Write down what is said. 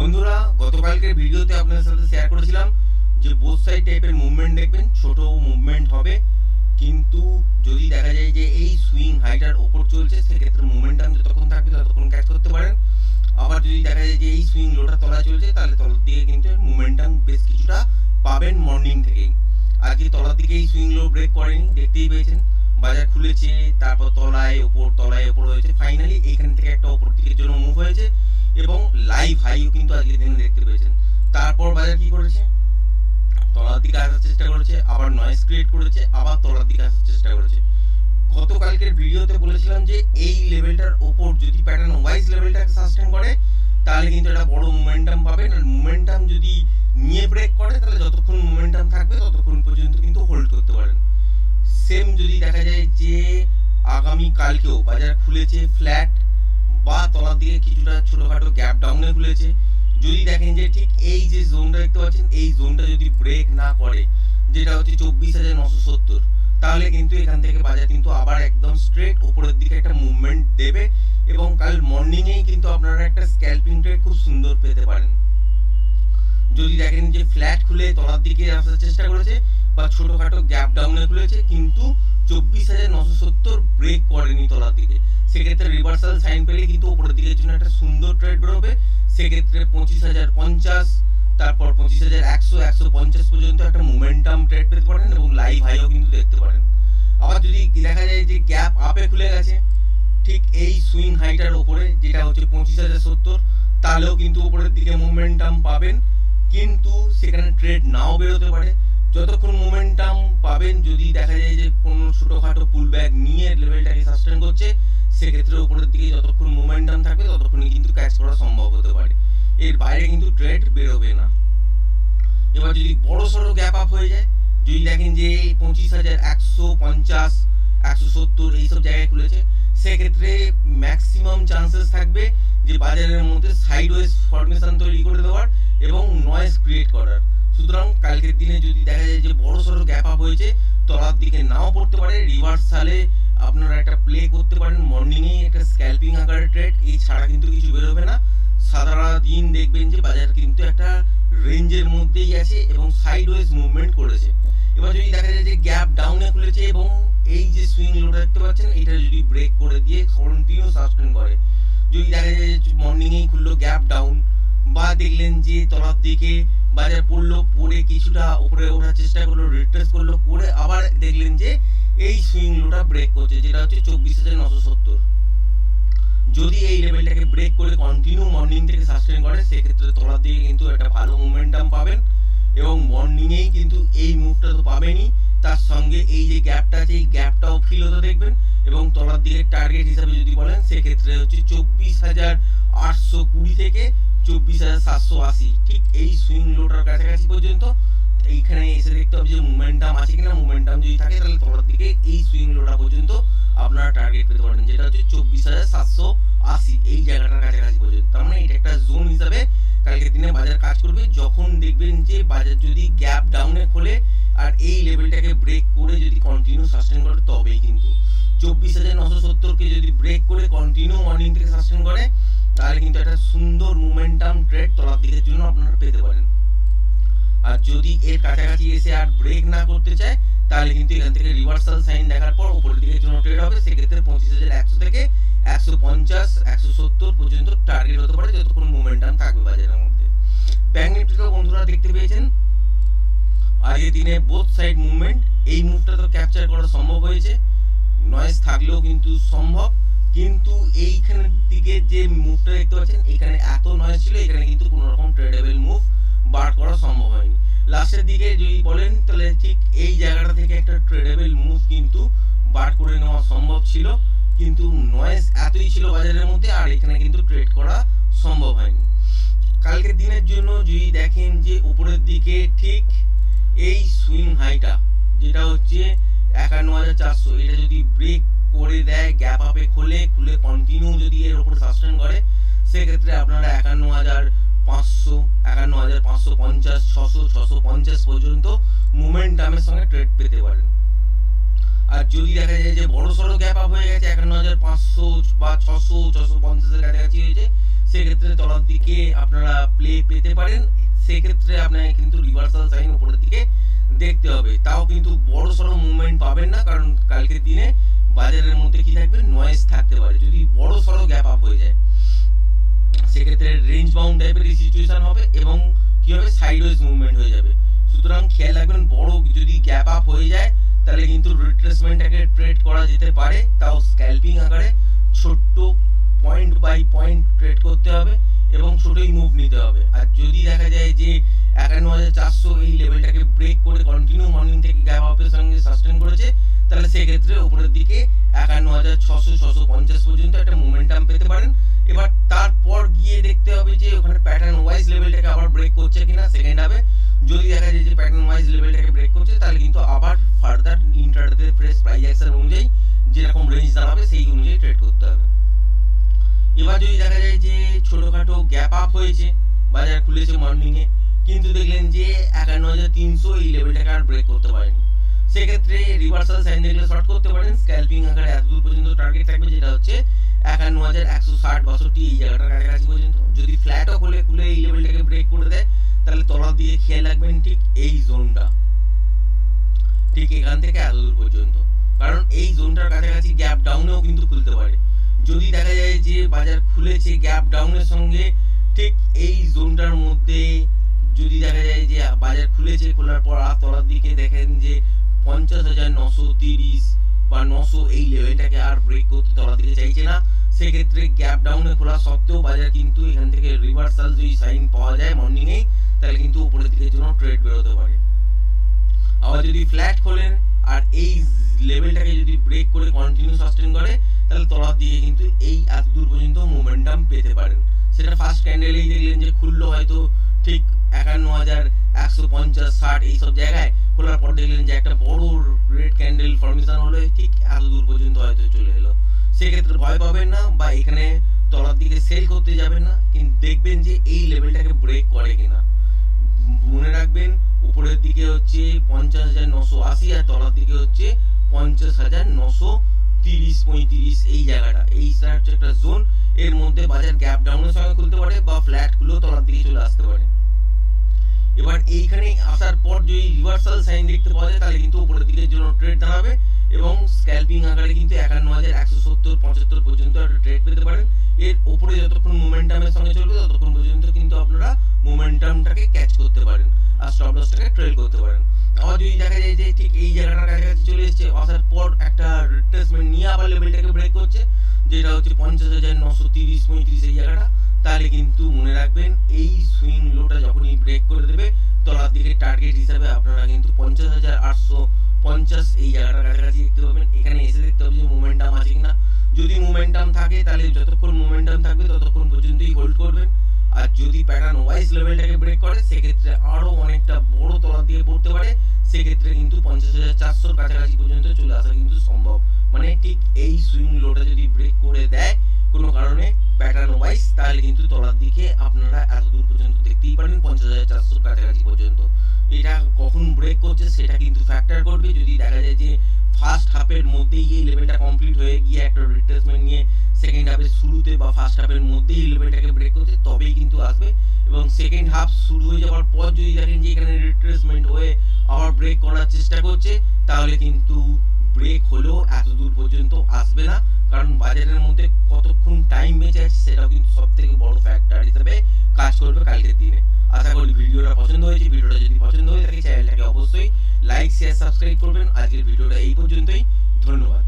বন্ধুরা গতকালকের ভিডিওতে আপনাদের সাথে শেয়ার করেছিলাম যে বোথ সাইড টাইপের মুভমেন্ট দেখবেন, ছোট মুভমেন্ট হবে, কিন্তু যদি দেখা যায় যে এই সুইং হাইটার ওপর চলছে সেক্ষেত্রে মোমেন্টাম যতক্ষণ থাকবে ততক্ষণ ক্যাচ করতে পারেন। আবার যদি দেখা যায় যে এই সুইং লোটা তলায় চলছে তাহলে তলার দিকে কিন্তু মোমেন্টাম বেশ কিছুটা পাবেন মর্নিং থেকেই। আজকে তলার দিকে এই সুইং লো ব্রেক করেনি, দেখতেই পেয়েছেন বাজার খুলেছে, তারপর তলায় ওপর হয়েছে, ফাইনালি এইখান থেকে একটা ওপর দিকের জন্য মুভ হয়েছে এবং লাইভ হাইও কিন্তু আজকের দিনে দেখতে পেয়েছেন। তারপর বাজার কি করেছে, তলার দিকে আসার চেষ্টা করেছে, আবার নয়েজ ক্রিয়েট করেছে, আবার তলার দিকে আসার চেষ্টা করেছে। গতকালকের ভিডিওতে বলেছিলাম যে এই লেভেলটার ওপর যদি প্যাটার্ন ওয়াইজ লেভেলটাকে সাস্টেন করে তাহলে কিন্তু একটা বড় মোমেন্টাম পাবেন। আর মোমেন্টাম যদি নিয়ে ব্রেক করে তাহলে যতক্ষণ মোমেন্টাম থাকবে ততক্ষণ পর্যন্ত কিন্তু হোল্ড করতে পারেন। সেম যদি দেখা যায় যে আগামী কালকেও বাজার খুলেছে ফ্ল্যাট বা তলার দিকে কিছুটা ছোটখাটো গ্যাপ ডাউনে খুলেছে, যদি দেখেন যে ঠিক এই যে জোনটা দেখতে পাচ্ছেন এই জোনটা যদি ব্রেক না করে, যেটা হচ্ছে 24,970, তাহলে কিন্তু এখান থেকে বাজার কিন্তু আবার একদম স্ট্রেট উপরের দিকে একটা মুভমেন্ট দেবে এবং কাল মর্নিংয়েই কিন্তু আপনারা একটা স্ক্যালপিং ট্রেড খুব সুন্দর পেতে পারেন। যদি দেখেন যে ফ্ল্যাট খুলে তলার দিকে আসার চেষ্টা করেছে বা ছোটখাটো গ্যাপ ডাউনে খুলেছে কিন্তু 24,970 ব্রেক করেনি তলার দিকে, সেক্ষেত্রে রিভার্সাল সাইন পেলে কিন্তু উপরের দিকের জন্য একটা সুন্দর ট্রেড বেরোবে। সেক্ষেত্রে 25,050, তারপর 25,100, 150 পর্যন্ত একটা মোমেন্টাম ট্রেড পেতে পারেন এবং লাইভ হাইও কিন্তু দেখতে পারেন। আবার যদি দেখা যায় যে গ্যাপ আপে খুলে গেছে ঠিক এই সুইং হাইটার উপরে, যেটা হচ্ছে 25,070, তাহলেও কিন্তু উপরের দিকে মোমেন্টাম পাবেন, কিন্তু সেখানে ট্রেড নাও বেরোতে পারে। যতক্ষণ মোমেন্টাম পাবেন, যদি দেখা যায় যে কোনো ছোটোখাটো পুল ব্যাক নিয়ে লেভেলটাকে সাস্টেন করছে, সেক্ষেত্রে উপরের দিকে যতক্ষণ মোমেন্টাম থাকবে ততক্ষণই কিন্তু ক্যাচ করা সম্ভব হতে পারে, এর বাইরে কিন্তু ট্রেড বেরোবে না। এবার যদি বড় সড়ো গ্যাপ আপ হয়ে যায়, যদি দেখেন যে 25,150, 170 এইসব জায়গায় খুলেছে, সেক্ষেত্রে ম্যাক্সিমাম চান্সেস থাকবে যে বাজারের মধ্যে সাইডওয়েজ ফরমেশন তৈরি করে দেওয়ার এবং নয়েজ ক্রিয়েট করার। সুতরাং কালকের দিনে যদি দেখা যায় যে বড় সড়ো গ্যাপ আপ হয়েছে, তলার দিকে নাও পড়তে পারে, রিভার্সালে আপনারা একটা প্লে করতে পারেন, মর্নিংয়ে একটা স্ক্যালপিং আকারের ট্রেড, এই ছাড়া কিন্তু কিছু বেরোবে না। সারা দিন দেখবেন যে বাজার কিন্তু একটা রেঞ্জের মধ্যেই আছে এবং সাইডওয়েজ মুভমেন্ট করেছে। এবার যদি দেখা যায় যে গ্যাপ ডাউনে খুলেছে এবং এই যে সুইং লোটা দেখতে পাচ্ছেন এইটা যদি ব্রেক করে দিয়ে কন্টিনিউ সাস্টেন করে, যদি দেখা যায় যে মর্নিংয়েই খুললো গ্যাপ ডাউন বা দেখলেন যে তলার দিকে বাজার পড়লো, পড়ে কিছুটা উপরে ওঠার চেষ্টা করলো, রিট্রেস করলো, করে আবার দেখলেন যে এই সুইং লোটা ব্রেক করছে, যেটা হচ্ছে 24,970, যদি এই লেভেলটাকে ব্রেক করে কন্টিনিউ মর্নিং থেকে সাস্টেন করে, সেক্ষেত্রে তলার দিকে কিন্তু একটা ভালো মোমেন্টাম পাবেন এবং মর্নিংয়েই কিন্তু এই মুভটা তো পাবেনই, তার সঙ্গে এই যে গ্যাপটা আছে এই গ্যাপটাও ফিল হতে দেখবেন এবং তলার দিকে টার্গেট হিসাবে যদি বলেন সেক্ষেত্রে হচ্ছে 24,820 থেকে 24,780, ঠিক এই সুইং লোটার কাছাকাছি পর্যন্ত এইখানে এসে দেখতে হবে যে মোমেন্টাম আছে কিনা। মোমেন্টাম যদি থাকে তাহলে তলার দিকে এই সুইং লোটা পর্যন্ত আপনারা টার্গেট পেতে পারেন, যেটা হচ্ছে 24,780, এই জায়গাটার কাছাকাছি পর্যন্ত। তার মানে এটা একটা জোন হিসাবে কালকের দিনে বাজার কাজ করবে। যখন দেখবেন যে বাজার যদি গ্যাপ ডাউনে খোলে আর এই লেভেলটাকে ব্রেক করে যদি কন্টিনিউ সাস্টেন করে, তবেই কিন্তু 24,970 কে যদি ব্রেক করে কন্টিনিউ মর্নিং থেকে সাস্টেন করে, তাহলে কিন্তু একটা সুন্দর মোমেন্টাম ট্রেড তলার দিকের জন্য আপনারা পেতে পারেন। আর যদি এর কাছাকাছি এসে আর ব্রেক না করতে চায়, তাহলে কিন্তু এখান থেকে রিভার্সাল সাইন দেখার পর উপরের দিকের জন্য ট্রেড হবে, সেক্ষেত্রে 25,100 থেকে 150, 170 পর্যন্ত টার্গেট হতে পারে যতক্ষণ মোমেন্টাম থাকবে বাজারের মধ্যে। ব্যাংক নিফটিতেও বন্ধুরা দেখতে পেয়েছেন আজকের দিনে বোথ সাইড মুভমেন্ট, এই মুভটা তো ক্যাপচার করা সম্ভব হয়েছে, নয়েজ থাকলেও কিন্তু সম্ভব, কিন্তু এইখানের দিকে যে মুভটা দেখতে পাচ্ছেন এখানে এত নয়েজ ছিল, এখানে কিন্তু কোনো রকম ট্রেডেবল মুভ বার করা সম্ভব হয়নি। লাস্টের দিকে যদি বলেন তাহলে ঠিক এই জায়গাটা থেকে একটা ট্রেডেবল মুভ কিন্তু বার করে নেওয়া সম্ভব ছিল, কিন্তু নয়েজ এতই ছিল বাজারের মধ্যে আর এখানে কিন্তু ট্রেড করা সম্ভব হয়নি। কালকের দিনের জন্য যদি দেখেন যে উপরের দিকে ঠিক এই সুইং হাইটা যেটা হচ্ছে 51,400, এটা যদি ব্রেক করে দেয়, গ্যাপ আপে খুলে কন্টিনিউ যদি এর উপর সাস্টেন করে, সেক্ষেত্রে আপনারা 51,500, 51,550, 600, 650 পর্যন্ত মোমেন্টামের সঙ্গে ট্রেড পেতে পারেন। আর যদি দেখা যায় যে বড় সড়ো গ্যাপ আপ হয়ে গেছে 51,500 বা 600, 650 এর কাছাকাছি হয়েছে, সেক্ষেত্রে তলার দিকে আপনারা প্লে পারেন, সেক্ষেত্রে আপনাকে কিন্তু রিভার্সাল সাইন উপরের দিকে দেখতে হবে। তাও কিন্তু বড় সড়ো মুভমেন্ট পাবেন না, কারণ কালকের দিনে বাজারের মধ্যে কি থাকবে, নয়েজ থাকতে পারে। যদি বড় সড়ো গ্যাপ আপ হয়ে যায় সেক্ষেত্রে রেঞ্জ বাউন্ড টাইপের সিচুয়েশন হবে এবং কি হবে, সাইডওয়েজ মুভমেন্ট হয়ে যাবে। সুতরাং খেয়াল রাখবেন, বড় যদি গ্যাপ আপ হয়ে যায় তাহলে কিন্তু রিট্রেসমেন্টটাকে ট্রেড করা যেতে পারে, তাও স্ক্যালপিং আকারে ছোট্ট পয়েন্ট বাই পয়েন্ট ট্রেড করতে হবে এবং ছোটই মুভ নিতে হবে। আর যদি দেখা যায় যে ৫১,৪০০ এই লেভেলটাকে ব্রেক করে কন্টিনিউ মর্নিং থেকে গ্যাপ আপের সঙ্গে সাস্টেন করেছে, তাহলে সেক্ষেত্রে উপরের দিকে ৫১,৬০০ ৬৫০ পর্যন্ত একটা মোমেন্টাম পেতে পারেন। এবার তারপর গিয়ে দেখতে হবে যে ওখানে প্যাটার্ন ওয়াইজ লেভেলটাকে আবার ব্রেক করছে কিনা সেকেন্ড হাফে। যদি দেখা যায় যে প্যাটার্ন ওয়াইজ লেভেলটাকে ব্রেক করছে তাহলে কিন্তু আবার further intraday fresh price action অনুযায়ী যেরকম রেঞ্জ দাঁড়াবে সেই অনুযায়ী ট্রেড করতে হবে। এবার যদি দেখা যায় যে ছোটখাটো গ্যাপ আপ হয়েছে, বাজার খুলেছে মর্নিং এ, কিন্তু দেখলেন যে ৫১,৩০০ এই লেভেলটাকে আর ব্রেক করতে পারেনি, সেক্ষেত্রে রিভার্সাল সাইন দেখলে শর্ট করতে পারেন। স্ক্যালপিং আকারে এতদূর পর্যন্ত টার্গেট থাকবে, যেটা হচ্ছে ৫১,১৬০ ৬২ এই জায়গাটার কাছাকাছি পর্যন্ত। যদি ফ্ল্যাটও খুলে এই লেভেলটাকে ব্রেক করে দেয় তাহলে তলার দিকে খেয়াল রাখবেন ঠিক এই জোনটা, ঠিক এখান থেকে এতদূর পর্যন্ত, কারণ এই জোনটার কাছাকাছি গ্যাপ ডাউনেও কিন্তু খুলতে পারে। যদি দেখা যায় যে বাজার খুলেছে গ্যাপ ডাউনের সঙ্গে ঠিক এই জোনটার মধ্যে, যদি দেখা যায় যে বাজার খুলেছে, খোলার পর আর তলার দিকে দেখেন যে ৫০,৯৩০ বা ৯০০ এই লেভেলটাকে আর ব্রেক করতে তলার দিকে চাইছে না, সেক্ষেত্রে গ্যাপ ডাউনে খোলা সত্ত্বেও বাজার কিন্তু এখান থেকে রিভার্সাল যদি সাইন পাওয়া যায় মর্নিং এ, তাহলে কিন্তু উপরের দিকের জন্য ট্রেড বেরোতে পারে। আবার যদি ফ্ল্যাট খোলেন আর এই লেভেলটাকে যদি ব্রেক করে কন্টিনিউ সাস্টেন করে, তাহলে তলার দিকে কিন্তু এই এতদূর পর্যন্ত মোমেন্টাম পেতে পারেন। সেটা ফার্স্ট ক্যান্ডেলেই দেখলেন যে খুললো হয়তো ঠিক ৫১,১৫০ এইসব জায়গায়, খোলার পর দেখলেন যে একটা বড় রেড ক্যান্ডেল ফর্মেশন হলো, ঠিক এতদূর পর্যন্ত হয়তো চলে এলো। সেক্ষেত্রে ভয় পাবেন না বা এখানে তলার দিকে সেল করতে যাবেন না, কিন্তু দেখবেন যে এই লেভেলটাকে ব্রেক করে কিনা। মনে রাখবেন উপরের দিকে হচ্ছে ৫০,৯৮০ আর তলার দিকে হচ্ছে ৫০,৯৩০-৩৫ এই জায়গাটা, এই হচ্ছে একটা জোন। এর মধ্যে বাজার গ্যাপ ডাউনের সঙ্গে খুলতে পারে বা ফ্ল্যাট খুলেও তলার দিকে চলে আসতে পারে। এবার এইখানে আসার পর যদি রিভার্সাল সাইন দেখতে পাওয়া যায় তাহলে কিন্তু উপরের দিকের জন্য ট্রেড দাঁড়াবে এবং স্ক্যালপিং আকারে কিন্তু ৫১,১৭০-৭৫ পর্যন্ত একটা ট্রেড পেতে পারেন। এর উপরে যতক্ষণ মোমেন্টামের সঙ্গে চলবে ততক্ষণ পর্যন্ত কিন্তু আপনারা মোমেন্টামটাকে ক্যাচ করতে পারেন আর স্টপ লসটাকে ট্রেল করতে পারেন। আবার যদি দেখা যায় যে ঠিক এই জায়গাটার কাছাকাছি চলে এসেছে, আসার পর একটা রিট্রেসমেন্ট নিয়ে আবার লেভেলটাকে ব্রেক করছে, যেটা হচ্ছে ৫০,৯৩০-৩৫ এই জায়গাটা, তাহলে কিন্তু মনে রাখবেন এই সুইং লোটা যখনই ব্রেক করে দেবে তলার দিকে টার্গেট হিসাবে আপনারা কিন্তু ৫০,৮৫০ এই জায়গাটার কাছাকাছি দেখতে পাবেন। এখানে এসে দেখতে হবে যে মোমেন্টাম আছে কিনা। যদি মোমেন্টাম থাকে তাহলে যতক্ষণ মোমেন্টাম থাকবে ততক্ষণ পর্যন্তই হোল্ড করবেন। আর যদি প্যাটার্ন ওয়াইজ লেভেলটাকে ব্রেক করে সেক্ষেত্রে আরো অনেকটা বড় তলার দিকে পড়তে পারে, সেক্ষেত্রে কিন্তু ৫০,৪০০ কাছাকাছি পর্যন্ত চলে আসা কিন্তু সম্ভব। মানে ঠিক এই সুইং লোটা যদি ব্রেক করে দেয় কোনো কারণে প্যাটার্ন ওয়াইজ, তাহলে কিন্তু তলার দিকে আপনারা এত দূর পর্যন্ত দেখতেই পারেন ৫০,৪০০ কাছাকাছি পর্যন্ত। এটা কখন ব্রেক করছে সেটা কিন্তু ফ্যাক্টর করবে। যদি দেখা যায় যে ফার্স্ট হাফের মধ্যেই এই লেভেলটা কমপ্লিট হয়ে গিয়ে একটা রিট্রেসমেন্ট নিয়ে সেকেন্ড হাফের শুরুতে বা ফার্স্ট হাফের মধ্যেই এই লেভেলটাকে ব্রেক করছে তবেই কিন্তু আসবে, এবং সেকেন্ড হাফ শুরু হয়ে যাওয়ার পর যদি দেখেন যে এখানে রিট্রেসমেন্ট হয়ে আবার ব্রেক করার চেষ্টা করছে তাহলে কিন্তু ব্রেক হলেও এত দূর পর্যন্ত আসবে না, কারণ বাজারের মধ্যে কতক্ষণ টাইম বেঁচে আছে সেটাও কিন্তু সব থেকে বড় ফ্যাক্টর হিসেবে কাজ করবে কালকের দিনে। আশা করি ভিডিওটা পছন্দ হয়েছে। ভিডিওটা যদি পছন্দ হয়ে থাকে চ্যানেলটাকে অবশ্যই লাইক শেয়ার সাবস্ক্রাইব করবেন। আজকের ভিডিওটা এই পর্যন্তই, ধন্যবাদ।